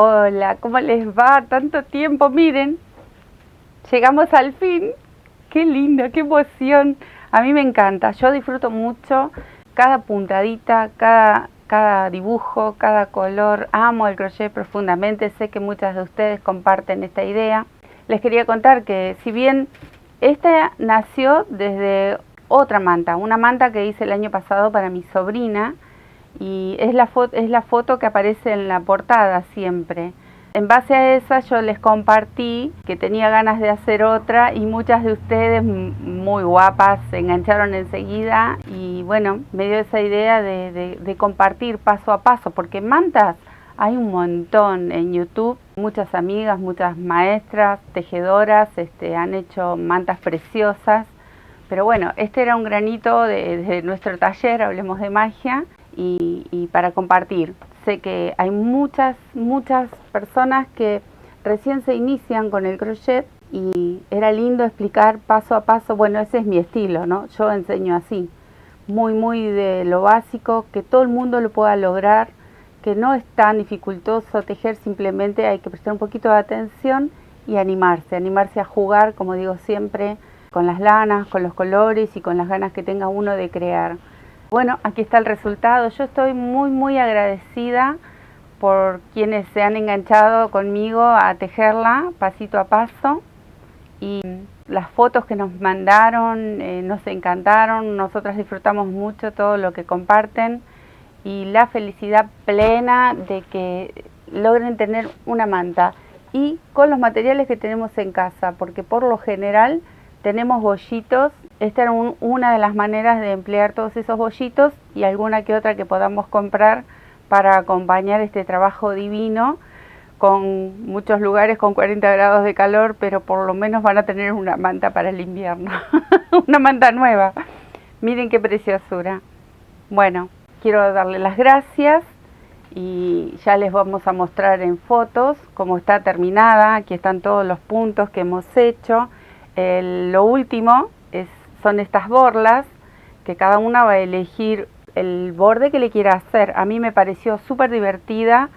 Hola, ¿cómo les va? Tanto tiempo, miren, llegamos al fin. Qué lindo, qué emoción. A mí me encanta, yo disfruto mucho cada puntadita, cada dibujo, cada color. Amo el crochet profundamente, sé que muchas de ustedes comparten esta idea. Les quería contar que si bien esta nació desde otra manta, una manta que hice el año pasado para mi sobrina, y es la foto que aparece en la portada siempre. En base a esa yo les compartí que tenía ganas de hacer otra y muchas de ustedes muy guapas se engancharon enseguida y bueno, me dio esa idea de compartir paso a paso, porque mantas hay un montón en YouTube. Muchas amigas, muchas maestras, tejedoras han hecho mantas preciosas. Pero bueno, este era un granito de nuestro taller, Hablemos de Magia, y para compartir. Sé que hay muchas personas que recién se inician con el crochet y era lindo explicar paso a paso. Bueno, ese es mi estilo, ¿no? Yo enseño así, muy de lo básico, que todo el mundo lo pueda lograr, que no es tan dificultoso tejer, simplemente hay que prestar un poquito de atención y animarse a jugar, como digo siempre, con las lanas, con los colores y con las ganas que tenga uno de crear. Bueno, aquí está el resultado. Yo estoy muy agradecida por quienes se han enganchado conmigo a tejerla pasito a paso, y las fotos que nos mandaron nos encantaron. Nosotras disfrutamos mucho todo lo que comparten y la felicidad plena de que logren tener una manta y con los materiales que tenemos en casa, porque por lo general tenemos bollitos. Esta era una de las maneras de emplear todos esos bollitos y alguna que otra que podamos comprar para acompañar este trabajo divino, con muchos lugares con 40 grados de calor, pero por lo menos van a tener una manta para el invierno. Una manta nueva. Miren qué preciosura. Bueno, quiero darle las gracias y ya les vamos a mostrar en fotos cómo está terminada. Aquí están todos los puntos que hemos hecho. Lo último son estas borlas, que cada una va a elegir el borde que le quiera hacer. A mí me pareció súper divertida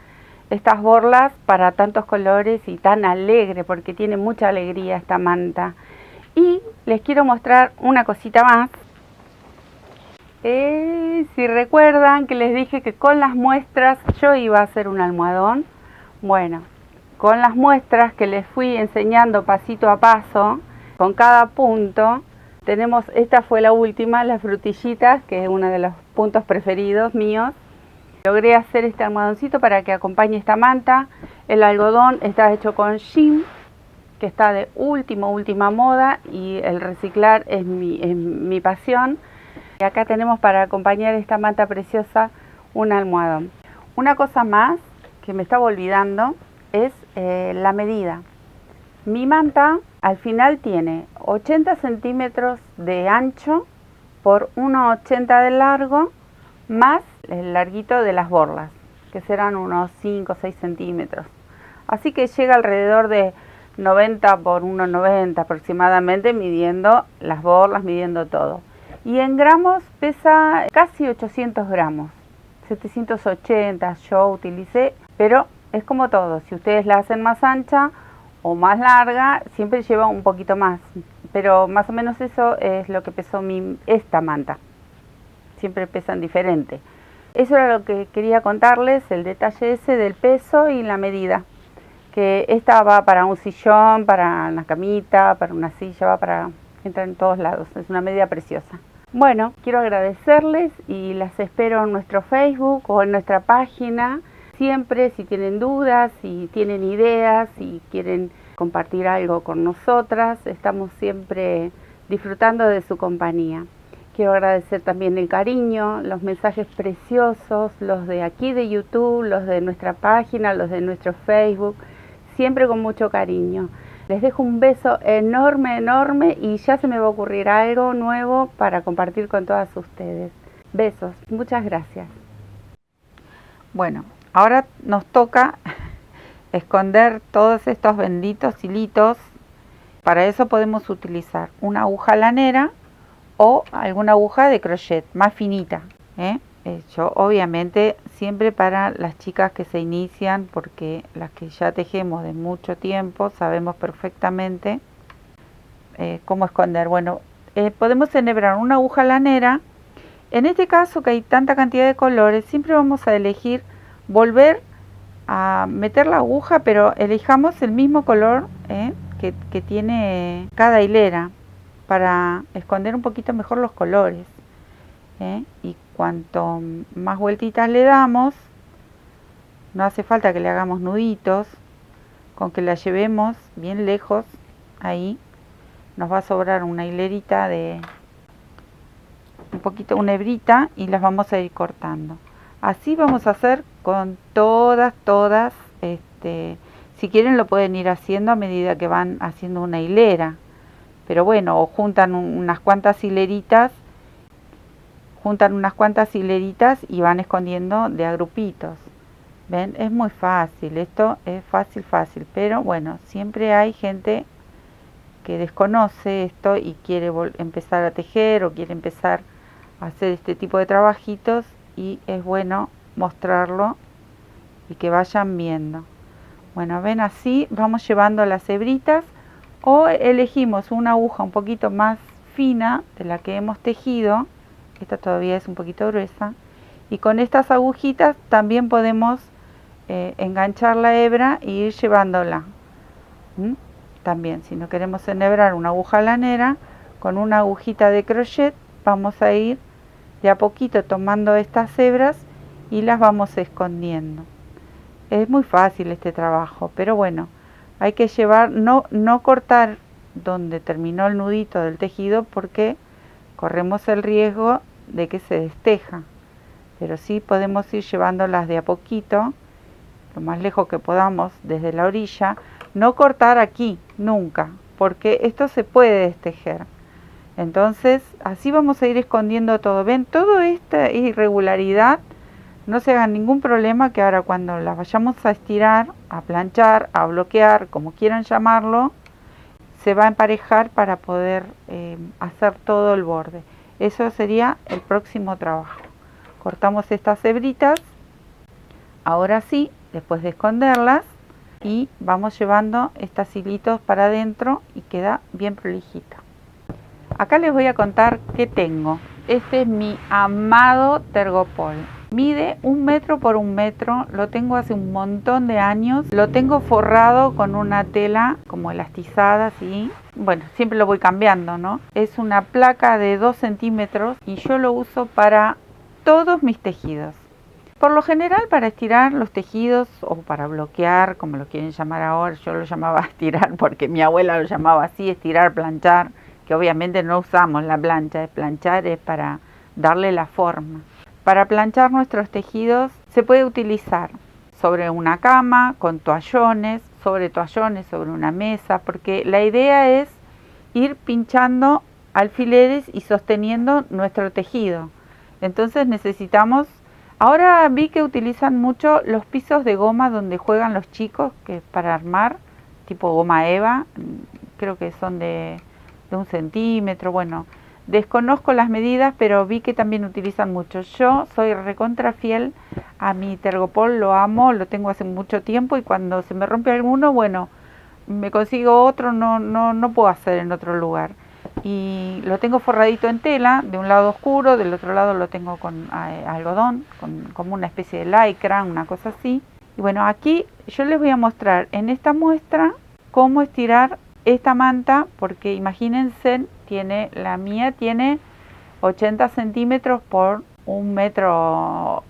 estas borlas para tantos colores y tan alegre, porque tiene mucha alegría esta manta. Y les quiero mostrar una cosita más. Si recuerdan que les dije que con las muestras yo iba a hacer un almohadón. Bueno, con las muestras que les fui enseñando pasito a paso, con cada punto, tenemos, esta fue la última, las frutillitas, que es uno de los puntos preferidos míos. Logré hacer este almohadoncito para que acompañe esta manta. El algodón está hecho con jean, que está de última moda, y el reciclar es mi pasión. Y acá tenemos para acompañar esta manta preciosa un almohadón. Una cosa más que me estaba olvidando es la medida. Mi manta al final tiene 80 centímetros de ancho por 1,80 de largo, más el larguito de las borlas, que serán unos 5 o 6 centímetros. Así que llega alrededor de 90 por 1,90 aproximadamente, midiendo las borlas, midiendo todo. Y en gramos pesa casi 800 gramos, 780 yo utilicé, pero es como todo, si ustedes la hacen más ancha o más larga, siempre lleva un poquito más, pero más o menos eso es lo que pesó esta manta. Siempre pesan diferente. Eso era lo que quería contarles, el detalle ese del peso y la medida. Que esta va para un sillón, para una camita, para una silla, entra en todos lados. Es una medida preciosa. Bueno, quiero agradecerles y las espero en nuestro Facebook o en nuestra página. Siempre, si tienen dudas, si tienen ideas, si quieren compartir algo con nosotras, estamos siempre disfrutando de su compañía. Quiero agradecer también el cariño, los mensajes preciosos, los de aquí de YouTube, los de nuestra página, los de nuestro Facebook, siempre con mucho cariño. Les dejo un beso enorme y ya se me va a ocurrir algo nuevo para compartir con todas ustedes. Besos, muchas gracias. Bueno, ahora nos toca esconder todos estos benditos hilitos. Para eso podemos utilizar una aguja lanera o alguna aguja de crochet más finita, Yo obviamente siempre para las chicas que se inician, porque las que ya tejemos de mucho tiempo sabemos perfectamente cómo esconder. Bueno, podemos enhebrar una aguja lanera. En este caso, que hay tanta cantidad de colores, siempre vamos a elegir volver a meter la aguja, pero elijamos el mismo color que tiene cada hilera, para esconder un poquito mejor los colores. Y cuanto más vueltitas le damos, no hace falta que le hagamos nuditos, con que la llevemos bien lejos, ahí nos va a sobrar una hilerita de un poquito, una hebrita, y las vamos a ir cortando. Así vamos a hacer con todas, si quieren lo pueden ir haciendo a medida que van haciendo una hilera, pero bueno, o juntan unas cuantas hileritas, y van escondiendo de a grupitos. ¿Ven? Es muy fácil, esto es fácil, pero bueno, siempre hay gente que desconoce esto y quiere empezar a tejer o quiere empezar a hacer este tipo de trabajitos, y es bueno mostrarlo y que vayan viendo. Bueno, ven, así vamos llevando las hebritas, o elegimos una aguja un poquito más fina de la que hemos tejido. Esta todavía es un poquito gruesa, y con estas agujitas también podemos enganchar la hebra y ir llevándola. También, si no queremos enhebrar una aguja lanera, con una agujita de crochet vamos a ir de a poquito tomando estas hebras y las vamos escondiendo. Es muy fácil este trabajo, pero bueno, hay que llevar, no cortar donde terminó el nudito del tejido, porque corremos el riesgo de que se desteja, pero sí podemos ir llevándolas de a poquito, lo más lejos que podamos desde la orilla. No cortar aquí nunca, porque esto se puede destejer. Entonces así vamos a ir escondiendo todo. Ven, toda esta irregularidad, no se hagan ningún problema, que ahora cuando las vayamos a estirar, a planchar, a bloquear, como quieran llamarlo, se va a emparejar para poder hacer todo el borde. Eso sería el próximo trabajo. Cortamos estas hebritas, ahora sí, después de esconderlas, y vamos llevando estos hilitos para adentro y queda bien prolijita. Acá les voy a contar qué tengo. Este es mi amado Tergopol. Mide 1 metro por 1 metro, lo tengo hace un montón de años. Lo tengo forrado con una tela como elastizada, así. Bueno, siempre lo voy cambiando, ¿no? Es una placa de 2 centímetros y yo lo uso para todos mis tejidos. Por lo general para estirar los tejidos o para bloquear, como lo quieren llamar ahora. Yo lo llamaba estirar porque mi abuela lo llamaba así, estirar, planchar, que obviamente no usamos la plancha. Planchar es para darle la forma. Para planchar nuestros tejidos se puede utilizar sobre una cama, con toallones, sobre una mesa, porque la idea es ir pinchando alfileres y sosteniendo nuestro tejido. Entonces necesitamos... Ahora vi que utilizan mucho los pisos de goma donde juegan los chicos, que es para armar, tipo goma eva, creo que son de 1 centímetro, bueno, desconozco las medidas, pero vi que también utilizan mucho. Yo soy recontra fiel a mi Tergopol, lo amo, lo tengo hace mucho tiempo, y cuando se me rompe alguno, bueno, me consigo otro, no puedo hacer en otro lugar. Y lo tengo forradito en tela, de un lado oscuro, del otro lado lo tengo con algodón, como una especie de lycra, una cosa así. Y bueno, aquí yo les voy a mostrar en esta muestra cómo estirar esta manta, porque imagínense, la mía tiene 80 centímetros por 1,70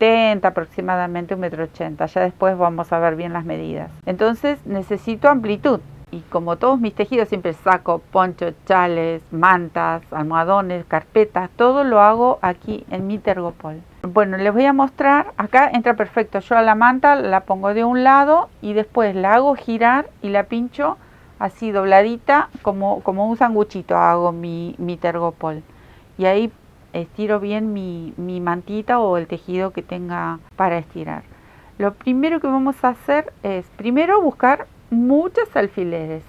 m aproximadamente, 1,80 m. Ya después vamos a ver bien las medidas. Entonces necesito amplitud. Y como todos mis tejidos siempre saco ponchos, chales, mantas, almohadones, carpetas, todo lo hago aquí en mi Tergopol. Bueno, les voy a mostrar, acá entra perfecto. Yo a la manta la pongo de un lado y después la hago girar y la pincho así dobladita, como un sanguchito hago mi Tergopol. Y ahí estiro bien mi mantita o el tejido que tenga para estirar. Lo primero que vamos a hacer es, primero buscar muchos alfileres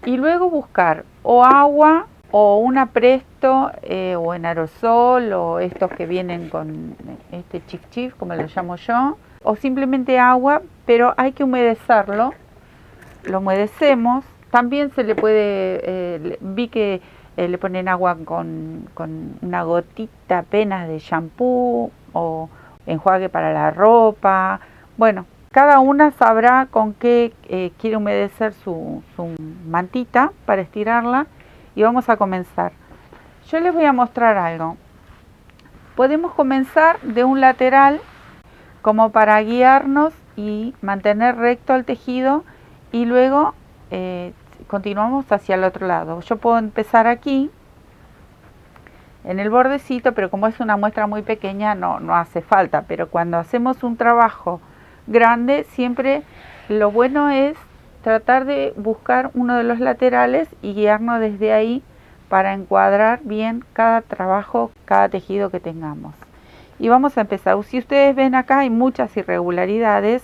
y luego buscar o agua o una Presto o en aerosol, o estos que vienen con este chif chif, como lo llamo yo, o simplemente agua, pero hay que humedecerlo. Lo humedecemos. También se le puede, vi que le ponen agua con una gotita apenas de shampoo o enjuague para la ropa. Bueno, cada una sabrá con qué quiere humedecer su mantita para estirarla, y vamos a comenzar. Yo les voy a mostrar algo. Podemos comenzar de un lateral como para guiarnos y mantener recto el tejido, y luego continuamos hacia el otro lado. Yo puedo empezar aquí en el bordecito, pero como es una muestra muy pequeña no hace falta, pero cuando hacemos un trabajo grande siempre lo bueno es tratar de buscar uno de los laterales y guiarnos desde ahí para encuadrar bien cada trabajo, cada tejido que tengamos. Y vamos a empezar. Si ustedes ven acá hay muchas irregularidades,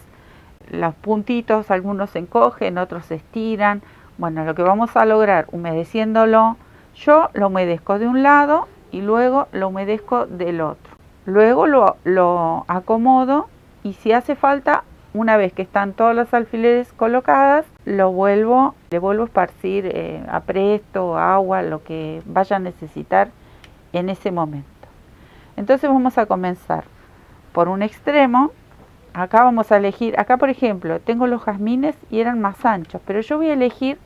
los puntitos, algunos se encogen, otros se estiran. Bueno, lo que vamos a lograr humedeciéndolo, yo lo humedezco de un lado y luego lo humedezco del otro. Luego lo acomodo, y si hace falta, una vez que están todos los alfileres colocadas, le vuelvo a esparcir a Presto, agua, lo que vaya a necesitar en ese momento. Entonces vamos a comenzar por un extremo. Acá vamos a elegir, acá por ejemplo, tengo los jazmines y eran más anchos, pero yo voy a elegir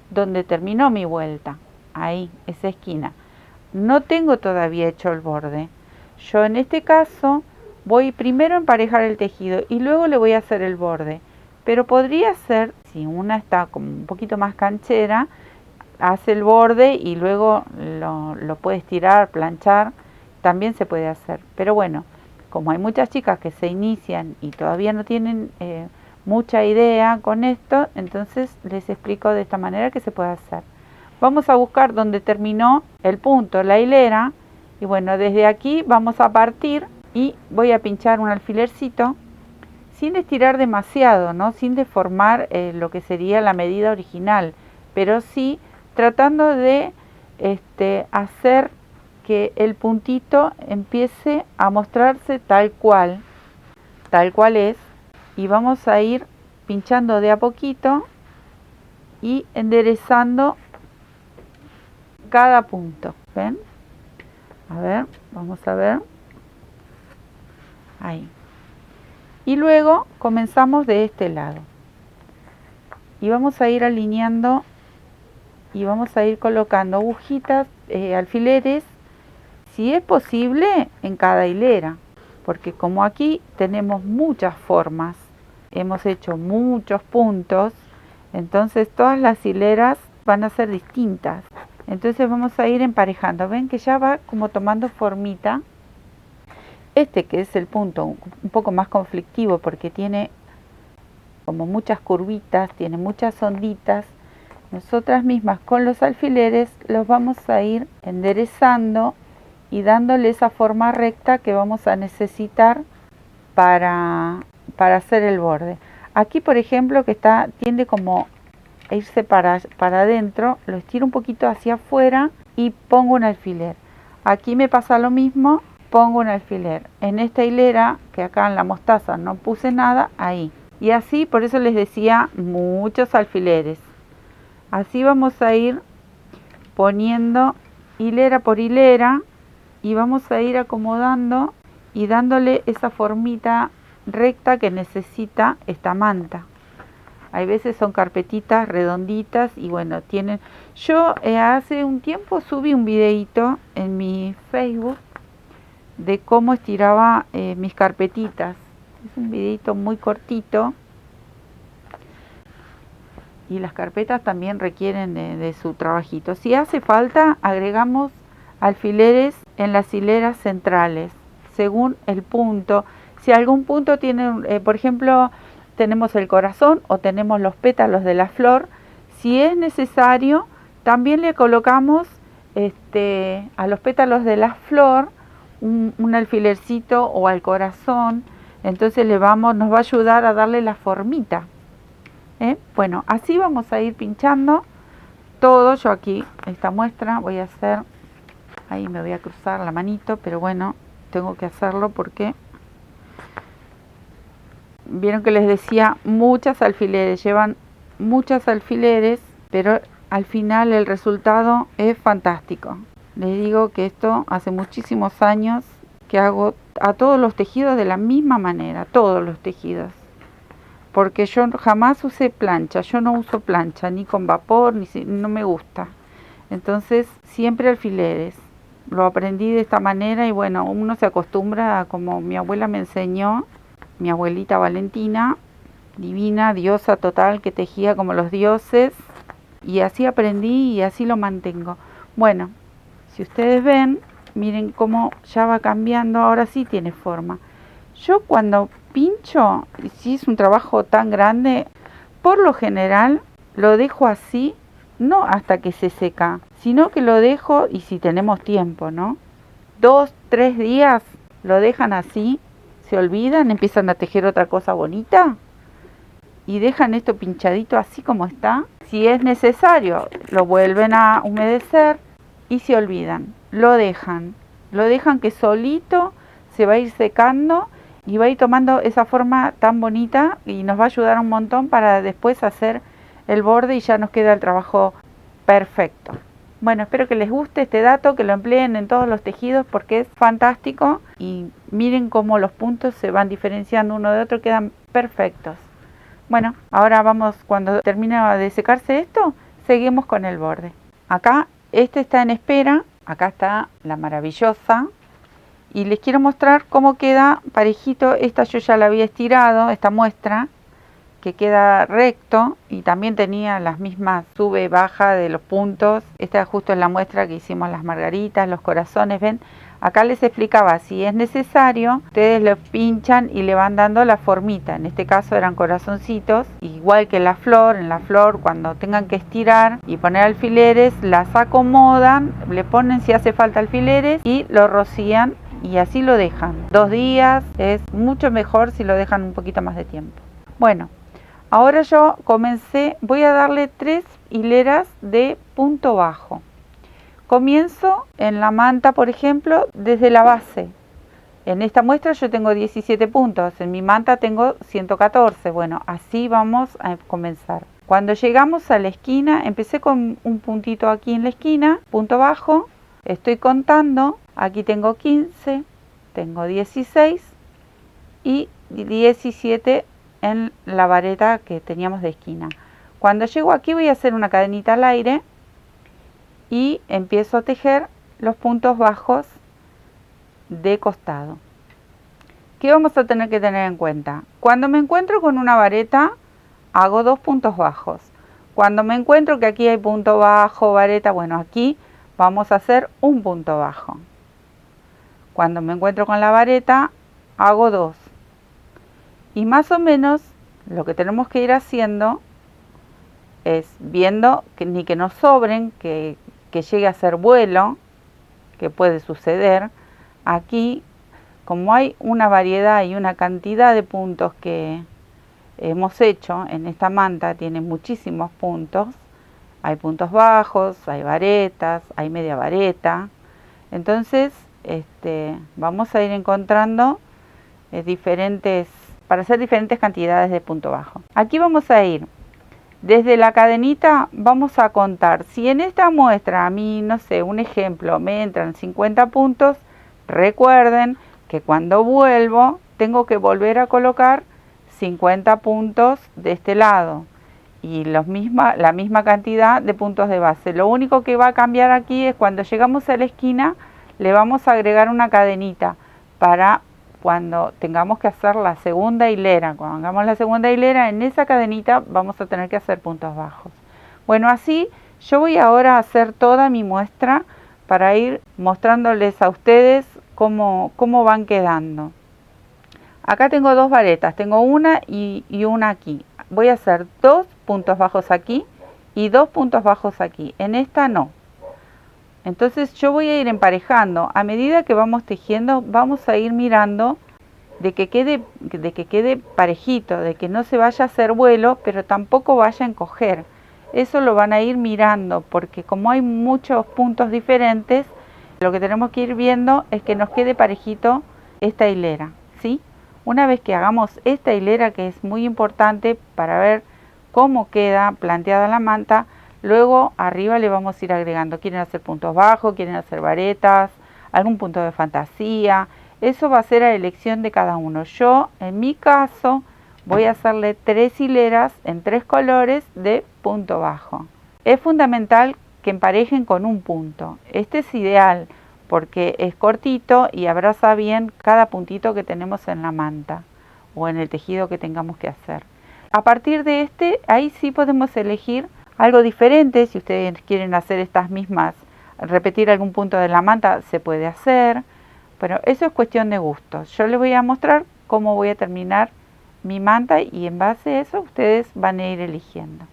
donde terminó mi vuelta, ahí, esa esquina. No tengo todavía hecho el borde. Yo en este caso voy primero a emparejar el tejido y luego le voy a hacer el borde. Pero podría ser, si una está como un poquito más canchera, hace el borde y luego lo puede estirar, planchar, también se puede hacer. Pero bueno, como hay muchas chicas que se inician y todavía no tienen mucha idea con esto, entonces les explico de esta manera que se puede hacer. Vamos a buscar donde terminó el punto, la hilera, y bueno, desde aquí vamos a partir y voy a pinchar un alfilercito sin estirar demasiado, ¿no? Sin deformar lo que sería la medida original, pero sí tratando de hacer que el puntito empiece a mostrarse tal cual es, y vamos a ir pinchando de a poquito y enderezando cada punto. ¿Ven? A ver, vamos a ver. Ahí. Y luego comenzamos de este lado. Y vamos a ir alineando y vamos a ir colocando agujitas, alfileres, si es posible, en cada hilera. Porque como aquí tenemos muchas formas, hemos hecho muchos puntos, entonces todas las hileras van a ser distintas. Entonces vamos a ir emparejando. Ven que ya va como tomando formita. Este que es el punto un poco más conflictivo porque tiene como muchas curvitas, tiene muchas onditas. Nosotras mismas con los alfileres los vamos a ir enderezando y dándole esa forma recta que vamos a necesitar para hacer el borde. Aquí por ejemplo que tiende como a irse para adentro, lo estiro un poquito hacia afuera y pongo un alfiler. Aquí me pasa lo mismo, pongo un alfiler. En esta hilera, que acá en la mostaza no puse nada, ahí. Y así, por eso les decía, muchos alfileres. Así vamos a ir poniendo hilera por hilera y vamos a ir acomodando y dándole esa formita recta que necesita esta manta. Hay veces son carpetitas redonditas y bueno, tienen... Yo hace un tiempo subí un videito en mi Facebook de cómo estiraba mis carpetitas. Es un videito muy cortito. Y las carpetas también requieren de su trabajito. Si hace falta, agregamos alfileres en las hileras centrales, según el punto. Si algún punto tiene, por ejemplo, tenemos el corazón o tenemos los pétalos de la flor, si es necesario, también le colocamos a los pétalos de la flor un alfilercito, o al corazón. Entonces nos va a ayudar a darle la formita. Bueno, así vamos a ir pinchando todo. Yo aquí, esta muestra, voy a hacer, ahí me voy a cruzar la manito, pero bueno, tengo que hacerlo porque vieron que les decía muchas alfileres, llevan muchas alfileres, pero al final el resultado es fantástico. Les digo que esto hace muchísimos años que hago a todos los tejidos de la misma manera, todos los tejidos. Porque yo jamás usé plancha, yo no uso plancha, ni con vapor, no me gusta. Entonces siempre alfileres. Lo aprendí de esta manera y bueno, uno se acostumbra a como mi abuela me enseñó, mi abuelita Valentina, divina, diosa total, que tejía como los dioses. Y así aprendí y así lo mantengo. Bueno, si ustedes ven, miren cómo ya va cambiando, ahora sí tiene forma. Yo cuando pincho, si es un trabajo tan grande, por lo general lo dejo así, no hasta que se seca, sino que lo dejo, y si tenemos tiempo, ¿no? 2, 3 días lo dejan así, se olvidan, empiezan a tejer otra cosa bonita y dejan esto pinchadito así como está. Si es necesario, lo vuelven a humedecer y se olvidan, lo dejan que solito se va a ir secando y va a ir tomando esa forma tan bonita y nos va a ayudar un montón para después hacer el borde y ya nos queda el trabajo perfecto. Bueno, espero que les guste este dato, que lo empleen en todos los tejidos porque es fantástico y miren cómo los puntos se van diferenciando uno de otro, quedan perfectos. Bueno, ahora vamos, cuando termine de secarse esto, seguimos con el borde. Acá, este está en espera, acá está la maravillosa. Y les quiero mostrar cómo queda parejito. Esta yo ya la había estirado, esta muestra, que queda recto. Y también tenía las mismas sube, baja de los puntos. Esta justo es la muestra que hicimos las margaritas, los corazones, ¿ven? Acá les explicaba, si es necesario, ustedes lo pinchan y le van dando la formita. En este caso eran corazoncitos, igual que la flor. En la flor, cuando tengan que estirar y poner alfileres, las acomodan, le ponen si hace falta alfileres y lo rocían. Y así lo dejan 2 días, es mucho mejor si lo dejan un poquito más de tiempo. Bueno, ahora yo comencé, voy a darle 3 hileras de punto bajo. Comienzo en la manta, por ejemplo, desde la base. En esta muestra yo tengo 17 puntos, en mi manta tengo 114. Bueno, así vamos a comenzar. Cuando llegamos a la esquina, empecé con un puntito aquí en la esquina, punto bajo, estoy contando. Aquí tengo 15, tengo 16 y 17 en la vareta que teníamos de esquina. Cuando llego aquí voy a hacer una cadenita al aire y empiezo a tejer los puntos bajos de costado. ¿Qué vamos a tener que tener en cuenta? Cuando me encuentro con una vareta, hago 2 puntos bajos. Cuando me encuentro que aquí hay punto bajo, vareta, bueno, aquí vamos a hacer un punto bajo. Cuando me encuentro con la vareta, hago 2. Y más o menos lo que tenemos que ir haciendo es viendo que ni que nos sobren, que llegue a ser vuelo, que puede suceder. Aquí, como hay una variedad y una cantidad de puntos que hemos hecho en esta manta, tiene muchísimos puntos. Hay puntos bajos, hay varetas, hay media vareta. Entonces, vamos a ir encontrando diferentes, para hacer diferentes cantidades de punto bajo. Aquí vamos a ir desde la cadenita, vamos a contar. Si en esta muestra a mí, no sé, un ejemplo, me entran 50 puntos, recuerden que cuando vuelvo tengo que volver a colocar 50 puntos de este lado y la misma cantidad de puntos de base. Lo único que va a cambiar aquí es cuando llegamos a la esquina, le vamos a agregar una cadenita para cuando tengamos que hacer la segunda hilera. Cuando hagamos la segunda hilera, en esa cadenita vamos a tener que hacer puntos bajos. Bueno, así yo voy ahora a hacer toda mi muestra para ir mostrándoles a ustedes cómo van quedando. Acá tengo 2 varetas, tengo una y una aquí. Voy a hacer 2 puntos bajos aquí y 2 puntos bajos aquí. En esta no. Entonces yo voy a ir emparejando. A medida que vamos tejiendo, vamos a ir mirando de que quede parejito, de que no se vaya a hacer vuelo, pero tampoco vaya a encoger. Eso lo van a ir mirando, porque como hay muchos puntos diferentes, lo que tenemos que ir viendo es que nos quede parejito esta hilera, ¿sí? Una vez que hagamos esta hilera, que es muy importante para ver cómo queda planteada la manta, luego arriba le vamos a ir agregando. Quieren hacer puntos bajos, quieren hacer varetas, algún punto de fantasía. Eso va a ser a elección de cada uno. Yo, en mi caso, voy a hacerle 3 hileras en 3 colores de punto bajo. Es fundamental que emparejen con un punto. Este es ideal porque es cortito y abraza bien cada puntito que tenemos en la manta o en el tejido que tengamos que hacer. A partir de ahí sí podemos elegir algo diferente. Si ustedes quieren hacer estas mismas, repetir algún punto de la manta, se puede hacer, pero eso es cuestión de gustos. Yo les voy a mostrar cómo voy a terminar mi manta y en base a eso ustedes van a ir eligiendo.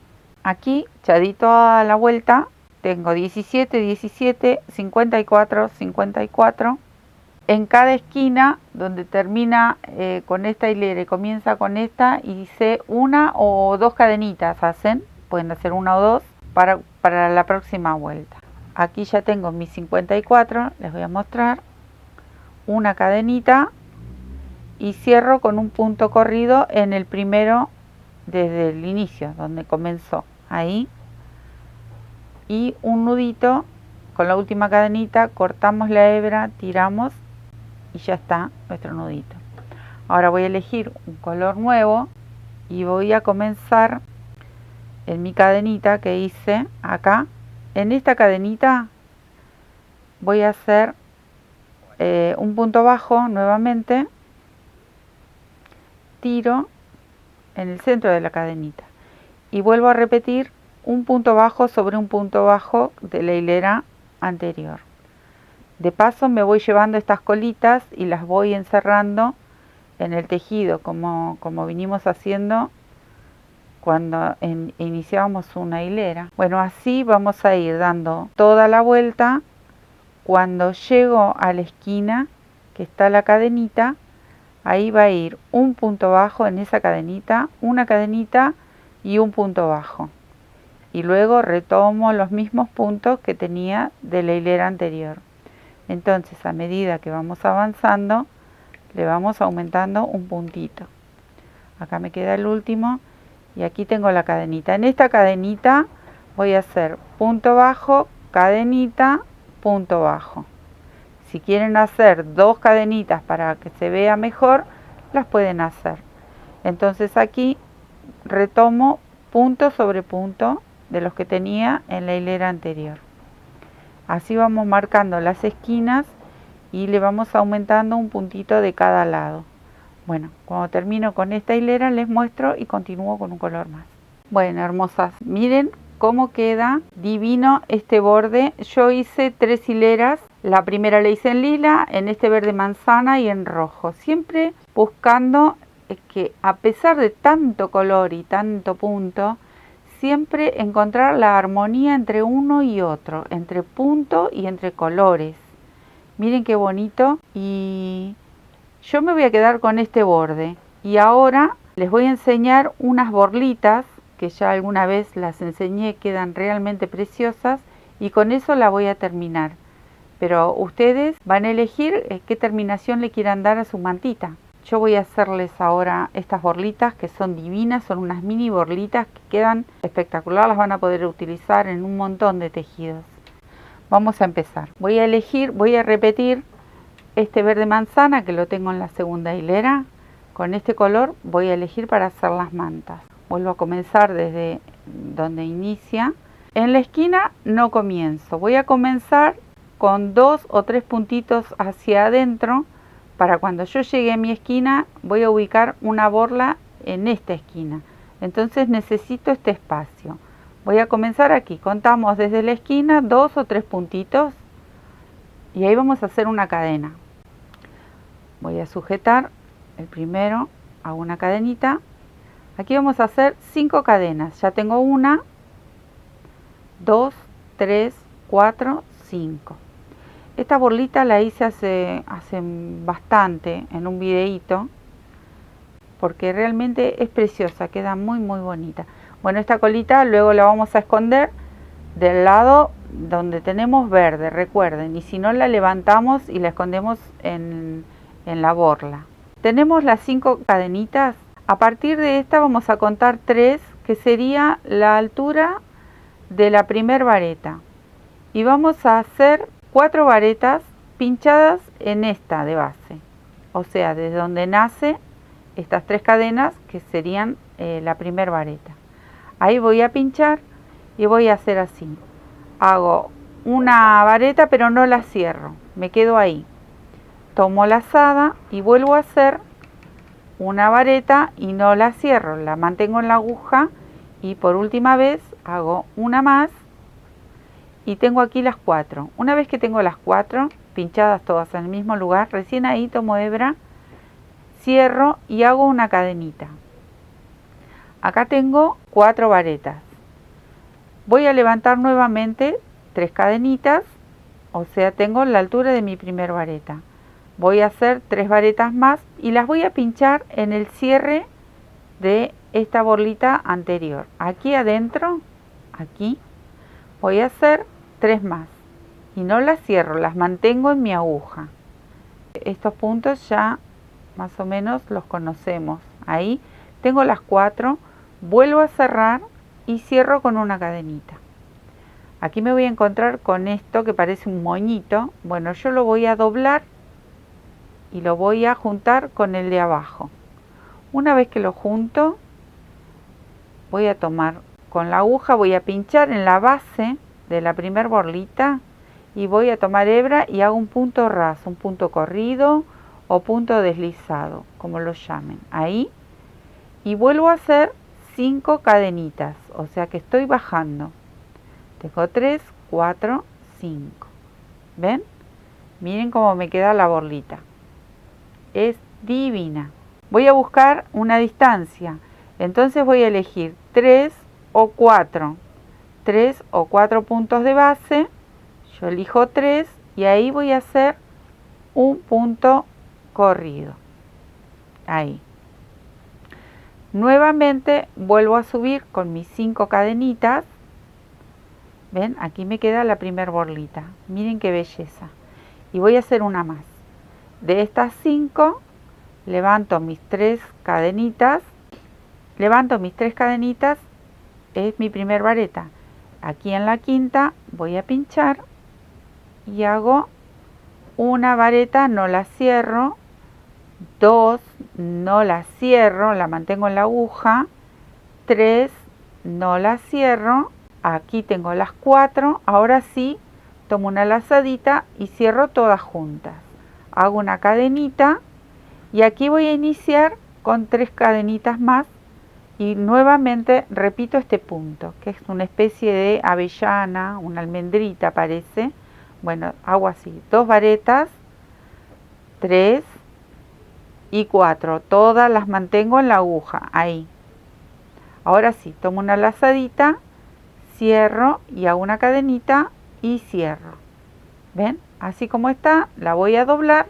Aquí, echadito a la vuelta, tengo 17, 17, 54, 54. En cada esquina donde termina con esta hilera y comienza con esta, hice una o dos cadenitas, pueden hacer una o dos para la próxima vuelta. Aquí ya tengo mis 54, les voy a mostrar una cadenita y cierro con un punto corrido en el primero desde el inicio, donde comenzó, ahí, y un nudito con la última cadenita, cortamos la hebra, tiramos y ya está nuestro nudito. Ahora voy a elegir un color nuevo y voy a comenzar en mi cadenita que hice acá. En esta cadenita voy a hacer un punto bajo nuevamente, tiro en el centro de la cadenita y vuelvo a repetir un punto bajo sobre un punto bajo de la hilera anterior. De paso me voy llevando estas colitas y las voy encerrando en el tejido como vinimos haciendo cuando iniciábamos una hilera. Bueno, así vamos a ir dando toda la vuelta. Cuando llego a la esquina que está la cadenita, ahí va a ir un punto bajo en esa cadenita, una cadenita y un punto bajo. Y luego retomo los mismos puntos que tenía de la hilera anterior. Entonces, a medida que vamos avanzando, le vamos aumentando un puntito. Acá me queda el último y aquí tengo la cadenita. En esta cadenita voy a hacer punto bajo, cadenita, punto bajo. Si quieren hacer dos cadenitas para que se vea mejor, las pueden hacer. Entonces aquí retomo punto sobre punto de los que tenía en la hilera anterior. Así vamos marcando las esquinas y le vamos aumentando un puntito de cada lado. Bueno, cuando termino con esta hilera les muestro y continúo con un color más. Bueno, hermosas, miren cómo queda divino este borde. Yo hice 3 hileras. La primera la hice en lila, en este verde manzana y en rojo. Siempre buscando que a pesar de tanto color y tanto punto, siempre encontrar la armonía entre uno y otro, entre punto y entre colores. Miren qué bonito. Y yo me voy a quedar con este borde. Y ahora les voy a enseñar unas borlitas que ya alguna vez las enseñé, quedan realmente preciosas y con eso la voy a terminar. Pero ustedes van a elegir qué terminación le quieran dar a su mantita. Yo voy a hacerles ahora estas borlitas que son divinas, son unas mini borlitas que quedan espectacular, las van a poder utilizar en un montón de tejidos. Vamos a empezar. Voy a repetir este verde manzana que lo tengo en la segunda hilera. Con este color voy a elegir para hacer las mantas. Vuelvo a comenzar desde donde inicia. En la esquina no comienzo, voy a comenzar con 2 o 3 puntitos hacia adentro. Para cuando yo llegue a mi esquina voy a ubicar una borla en esta esquina. Entonces necesito este espacio. Voy a comenzar aquí, contamos desde la esquina 2 o 3 puntitos y ahí vamos a hacer una cadena. Voy a sujetar el primero, hago una cadenita. Aquí vamos a hacer 5 cadenas. Ya tengo 1, 2, 3, 4, 5. Esta borlita la hice hace bastante en un videíto. porque realmente es preciosa, queda muy bonita. Bueno, esta colita luego la vamos a esconder del lado donde tenemos verde, recuerden, y si no la levantamos y la escondemos en la borla. Tenemos las 5 cadenitas. A partir de esta vamos a contar 3, que sería la altura de la primer vareta, y vamos a hacer 4 varetas pinchadas en esta de base, o sea, desde donde nace estas 3 cadenas, que serían la primer vareta. Ahí voy a pinchar y voy a hacer así. Hago una vareta pero no la cierro, me quedo ahí. Tomo la lazada y vuelvo a hacer una vareta y no la cierro, la mantengo en la aguja y por última vez hago una más y tengo aquí las 4. Una vez que tengo las 4 pinchadas todas en el mismo lugar, recién ahí tomo hebra, cierro y hago una cadenita. Acá tengo 4 varetas. Voy a levantar nuevamente 3 cadenitas, o sea, tengo la altura de mi primer vareta. Voy a hacer 3 varetas más y las voy a pinchar en el cierre de esta borlita anterior. Aquí adentro, aquí, voy a hacer 3 más y no las cierro, las mantengo en mi aguja. Estos puntos ya más o menos los conocemos. Ahí tengo las 4, vuelvo a cerrar y cierro con una cadenita. Aquí me voy a encontrar con esto que parece un moñito. Bueno, yo lo voy a doblar y lo voy a juntar con el de abajo. Una vez que lo junto, voy a tomar con la aguja, voy a pinchar en la base de la primer borlita y voy a tomar hebra y hago un punto raso, un punto corrido o punto deslizado, como lo llamen. Ahí, y vuelvo a hacer 5 cadenitas, o sea que estoy bajando. Tengo 3, 4, 5. ¿Ven? Miren cómo me queda la borlita. Es divina. Voy a buscar una distancia. Entonces voy a elegir 3 o 4. 3 o 4 puntos de base. Yo elijo 3 y ahí voy a hacer un punto corrido. Ahí. Nuevamente vuelvo a subir con mis 5 cadenitas. ¿Ven? Aquí me queda la primer borlita. Miren qué belleza. Y voy a hacer una más. De estas 5, levanto mis 3 cadenitas. Levanto mis 3 cadenitas. Es mi primer vareta. Aquí en la quinta voy a pinchar. Y hago una vareta, no la cierro. 2, no la cierro, la mantengo en la aguja. 3, no la cierro. Aquí tengo las 4, ahora sí tomo una lazadita y cierro todas juntas. Hago una cadenita y aquí voy a iniciar con 3 cadenitas más y nuevamente repito este punto, que es una especie de avellana, una almendrita parece. Bueno, hago así, 2 varetas, 3 y 4, todas las mantengo en la aguja, ahí. Ahora sí, tomo una lazadita, cierro y hago una cadenita y cierro. ¿Ven? Así como está, la voy a doblar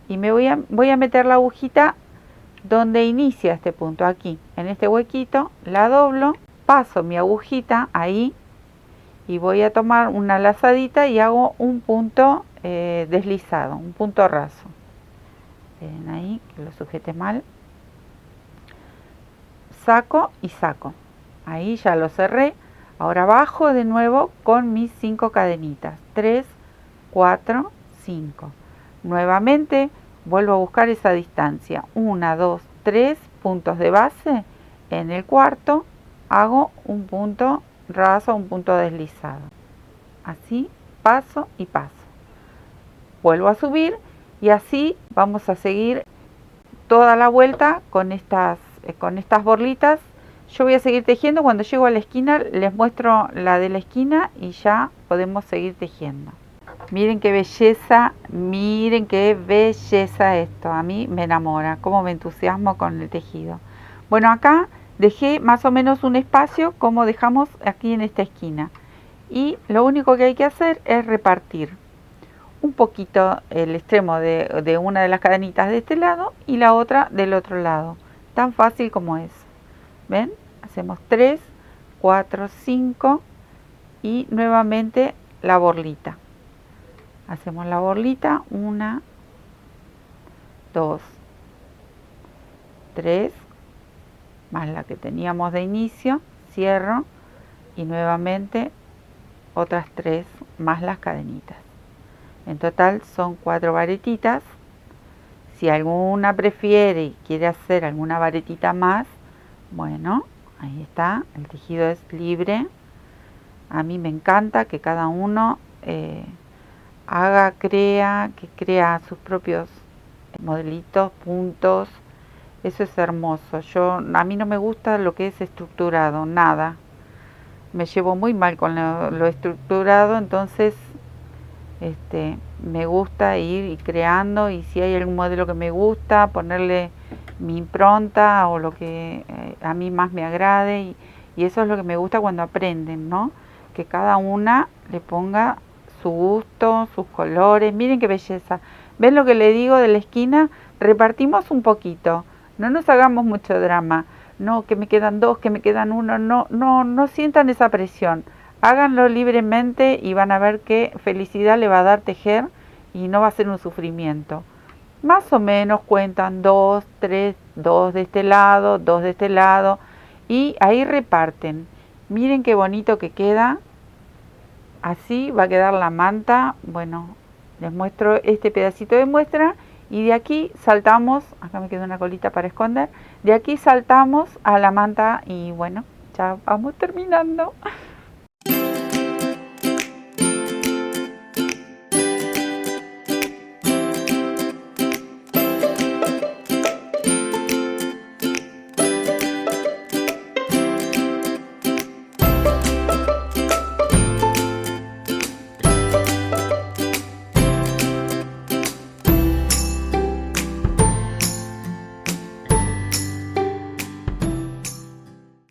y me voy a meter la agujita donde inicia este punto, aquí, en este huequito, la doblo, paso mi agujita ahí y voy a tomar una lazadita y hago un punto deslizado, un punto raso. Ven ahí, que lo sujete mal. Saco y saco. Ahí ya lo cerré. Ahora bajo de nuevo con mis 5 cadenitas. 3, 4, 5. Nuevamente vuelvo a buscar esa distancia. 1, 2, 3 puntos de base. En el cuarto hago un punto raso, un punto deslizado. Así, paso y paso. Vuelvo a subir y así vamos a seguir toda la vuelta con estas borlitas. Yo voy a seguir tejiendo. Cuando llego a la esquina les muestro la de la esquina y ya podemos seguir tejiendo. Miren qué belleza esto. A mí me enamora, cómo me entusiasmo con el tejido. Bueno, acá dejé más o menos un espacio como dejamos aquí en esta esquina. Y lo único que hay que hacer es repartir un poquito el extremo de una de las cadenitas de este lado y la otra del otro lado. Tan fácil como es. ¿Ven? Hacemos 3, 4, 5 y nuevamente la borlita. Hacemos la borlita, 1, 2, 3, más la que teníamos de inicio, cierro y nuevamente otras 3 más las cadenitas. En total son 4 varetitas. Si alguna prefiere y quiere hacer alguna varetita más, bueno, ahí está, el tejido es libre. A mí me encanta que cada uno que crea sus propios modelitos, puntos. Eso es hermoso. A mí no me gusta lo que es estructurado, nada. Me llevo muy mal con lo estructurado, entonces me gusta ir y creando, y si hay algún modelo que me gusta, ponerle mi impronta o lo que a mí más me agrade, y eso es lo que me gusta cuando aprenden, ¿no? Que cada una le ponga su gusto, sus colores. Miren qué belleza. ¿Ven lo que le digo de la esquina? Repartimos un poquito, no nos hagamos mucho drama. No, que me quedan 2, que me quedan 1, no sientan esa presión. Háganlo libremente y van a ver qué felicidad le va a dar tejer y no va a ser un sufrimiento. Más o menos cuentan 2, 3, 2 de este lado, 2 de este lado, y ahí reparten. Miren qué bonito que queda. Así va a quedar la manta. Bueno, les muestro este pedacito de muestra y de aquí saltamos, acá me queda una colita para esconder, de aquí saltamos a la manta y bueno, ya vamos terminando.